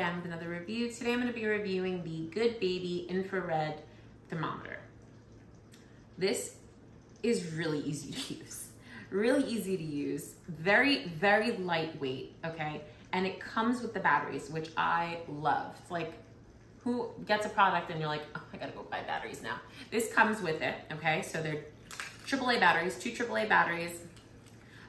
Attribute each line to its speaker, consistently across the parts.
Speaker 1: again with another review. Today I'm going to be reviewing the Good Baby infrared thermometer. This is really easy to use. Really easy to use. Very, very lightweight, okay? And it comes with the batteries, which I love. It's like, who gets a product and you're like, oh, I gotta go buy batteries now. This comes with it, okay? So they're AAA batteries, 2 AAA batteries.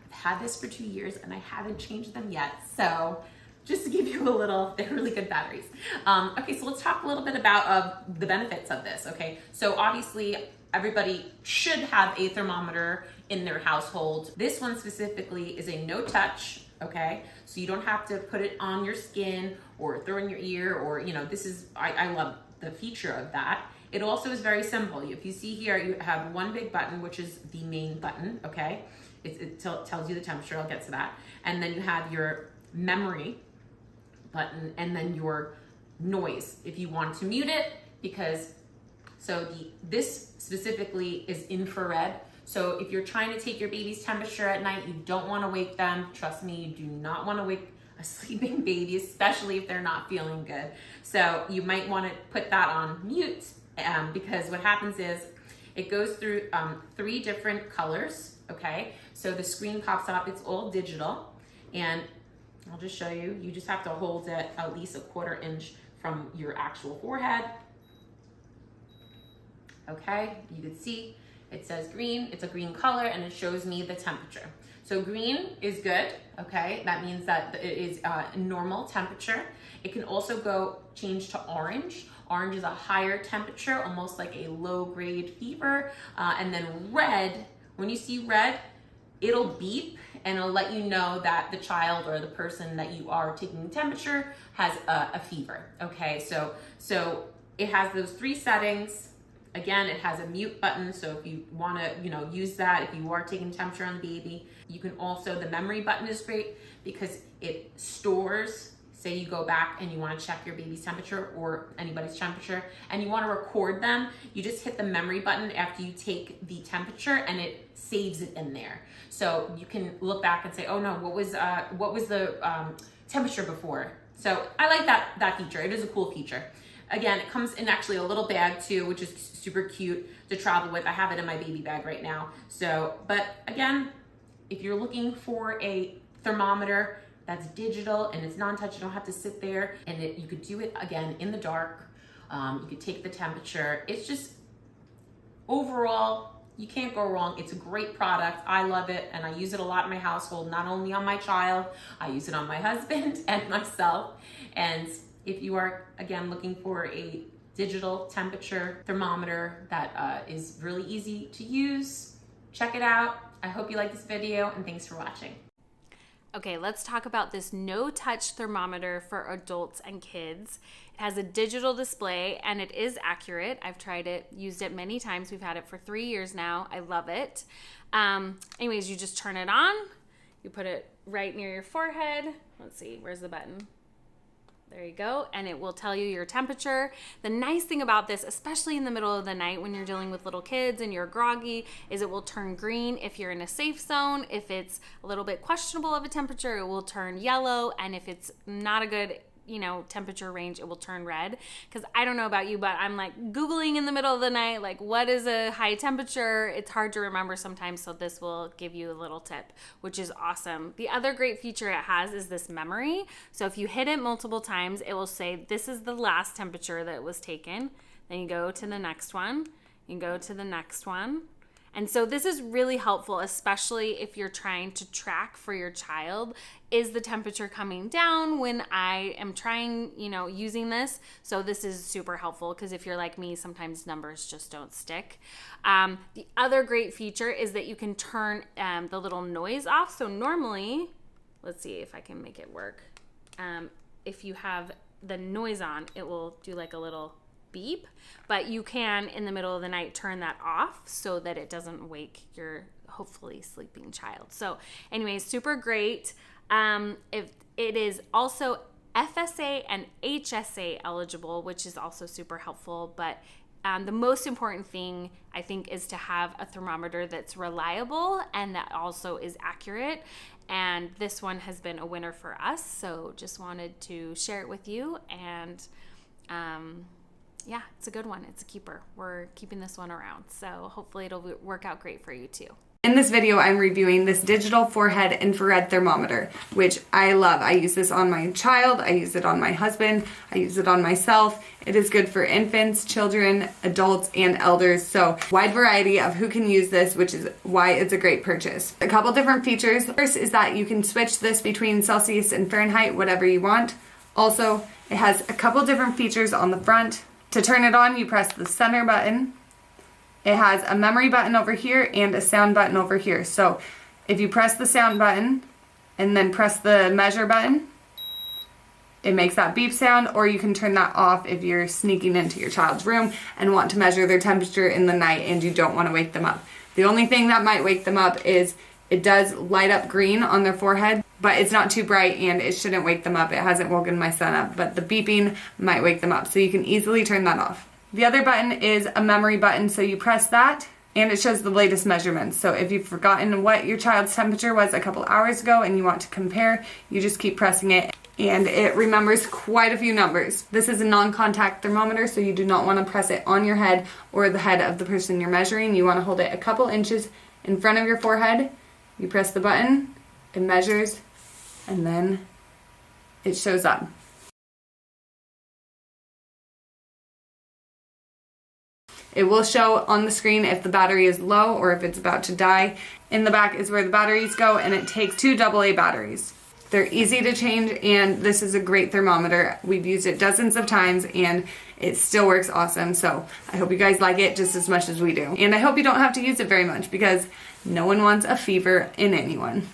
Speaker 1: I've had this for 2 years and I haven't changed them yet. So just to give you a little, they're really good batteries. Okay, so let's talk a little bit about the benefits of this, okay? So obviously everybody should have a thermometer in their household. This one specifically is a no touch, okay? So you don't have to put it on your skin or throw in your ear or, you know, this is, I love the feature of that. It also is very simple. If you see here, you have one big button, which is the main button, okay? It tells you the temperature, I'll get to that. And then you have your memory button and then your noise if you want to mute it, because this specifically is infrared. So if you're trying to take your baby's temperature at night, you don't want to wake them. Trust me, you do not want to wake a sleeping baby, especially if they're not feeling good. So you might want to put that on mute because what happens is it goes through 3 different colors, okay? So the screen pops up, it's all digital, and I'll just show you. You just have to hold it at least a 1/4 inch from your actual forehead. Okay, you can see it says green, it's a green color, and it shows me the temperature. So green is good, okay? That means that it is normal temperature. It can also change to orange. Orange is a higher temperature, almost like a low grade fever. And then red, when you see red, it'll beep and it'll let you know that the child or the person that you are taking the temperature has a fever, okay? So it has those 3 settings. Again, it has a mute button, so if you want to, use that, if you are taking temperature on the baby. You can also, the memory button is great because it stores, say you go back and you want to check your baby's temperature or anybody's temperature and you want to record them, you just hit the memory button after you take the temperature and it saves it in there. So you can look back and say, oh no, what was the temperature before? So I like that feature. It is a cool feature. Again, it comes in actually a little bag too, which is super cute to travel with. I have it in my baby bag right now. So, but again, if you're looking for a thermometer that's digital and it's non-touch, you don't have to sit there, and you could do it again in the dark. You could take the temperature. It's just, overall, you can't go wrong. It's a great product. I love it, and I use it a lot in my household, not only on my child, I use it on my husband and myself. And if you are, again, looking for a digital temperature thermometer that is really easy to use, check it out. I hope you like this video, and thanks for watching.
Speaker 2: Okay, let's talk about this no-touch thermometer for adults and kids. It has a digital display and it is accurate. I've tried it, used it many times. We've had it for 3 years now. I love it. Anyways, you just turn it on. You put it right near your forehead. Let's see, where's the button? There you go, and it will tell you your temperature. The nice thing about this, especially in the middle of the night when you're dealing with little kids and you're groggy, is it will turn green if you're in a safe zone. If it's a little bit questionable of a temperature, it will turn yellow, and if it's not a good temperature range, it will turn red. Because I don't know about you, but I'm like Googling in the middle of the night, like what is a high temperature? It's hard to remember sometimes, so this will give you a little tip, which is awesome. The other great feature it has is this memory. So if you hit it multiple times, it will say this is the last temperature that was taken. Then you go to the next one, you go to the next one. And so this is really helpful, especially if you're trying to track for your child. Is the temperature coming down when I am trying, using this? So this is super helpful because if you're like me, sometimes numbers just don't stick. The other great feature is that you can turn the little noise off. So normally, let's see if I can make it work. If you have the noise on, it will do like a little beep, but you can in the middle of the night turn that off so that it doesn't wake your hopefully sleeping child. So anyways, super great. If it is also FSA and HSA eligible, which is also super helpful, but And the most important thing, I think, is to have a thermometer that's reliable and that also is accurate. And this one has been a winner for us. So just wanted to share it with you. And yeah, it's a good one. It's a keeper. We're keeping this one around. So hopefully it'll work out great for you too.
Speaker 3: In this video, I'm reviewing this digital forehead infrared thermometer, which I love. I use this on my child, I use it on my husband, I use it on myself. It is good for infants, children, adults, and elders. So wide variety of who can use this, which is why it's a great purchase. A couple different features. First is that you can switch this between Celsius and Fahrenheit, whatever you want. Also, it has a couple different features on the front. To turn it on, you press the center button. It has a memory button over here and a sound button over here. So if you press the sound button and then press the measure button, it makes that beep sound, or you can turn that off if you're sneaking into your child's room and want to measure their temperature in the night and you don't want to wake them up. The only thing that might wake them up is it does light up green on their forehead, but it's not too bright and it shouldn't wake them up. It hasn't woken my son up, but the beeping might wake them up, so you can easily turn that off. The other button is a memory button, so you press that and it shows the latest measurements. So if you've forgotten what your child's temperature was a couple hours ago and you want to compare, you just keep pressing it and it remembers quite a few numbers. This is a non-contact thermometer, so you do not want to press it on your head or the head of the person you're measuring. You want to hold it a couple inches in front of your forehead. You press the button, it measures, and then it shows up. It will show on the screen if the battery is low or if it's about to die. In the back is where the batteries go, and it takes 2 AA batteries. They're easy to change, and this is a great thermometer. We've used it dozens of times and it still works awesome. So I hope you guys like it just as much as we do. And I hope you don't have to use it very much, because no one wants a fever in anyone.